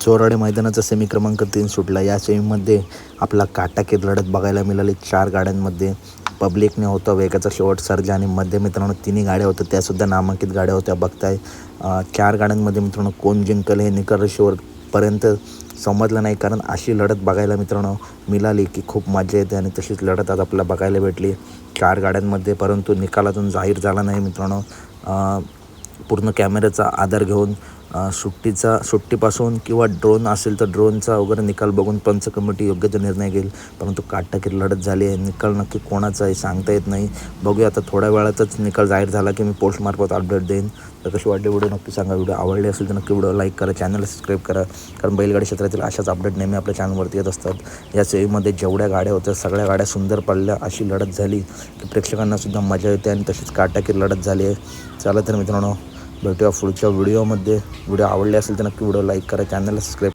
Chorade मैदानाचा semi क्रमांक 3 सुटला. या सेमीमध्ये आपला काटाकीर लढत बघायला मिळाली. 4 गाड्यांमध्ये पब्लिकने होता वेगाचा शेवट सर्जा आणि मध्ये मित्रांनो 3 गाड्या होत्या, त्यासुद्धा नामांकित गाड्या होत्या. बघताय 4 गाड्यांमध्ये मित्रांनो कोण जिंकल हे निकाल रेषेवरपर्यंत समजलं नाही, कारण अशी लढत बघायला मित्रांनो मिळाली की खूप मजा येते. आणि तशीच लढत आज आपल्याला बघायला भेटली 4 गाड्यांमध्ये, परंतु निकालातून जाहीर झाला नाही मित्रांनो. पूर्ण कॅमेऱ्याचा आधार घेऊन सुट्टीपासून किंवा ड्रोन असेल तर ड्रोनचा वगैरे निकाल बघून पंच कमिटी योग्य तो निर्णय घेईल. परंतु काटाकीर लढत झाली आहे. निकाल नक्की कोणाचा आहे सांगता येत नाही. बघूया आता थोड्या वेळातच निकाल जाहीर झाला की मी पोस्टमार्फत अपडेट देईन. तर कशी वाटली व्हिडिओ नक्की सांगा. व्हिडिओ आवडले असेल तर नक्की व्हिडिओ लाईक करा, चॅनलला सबस्क्राईब करा, कारण बैलगाडी क्षेत्रातील अशाच अपडेट नेहमी आपल्या चॅनलवरती येत असतात. या सेवेमध्ये जेवढ्या गाड्या होत्या सगळ्या गाड्या सुंदर पडल्या. अशी लढत झाली की प्रेक्षकांनासुद्धा मजा येते आणि तशीच काटाकीर लढत झाली आहे. चला तर मित्रांनो भेटूया पुढच्या व्हिडिओमध्ये. व्हिडिओ आवडले असेल तर नक्की व्हिडिओ लाईक करा, चॅनलला सबस्क्राईब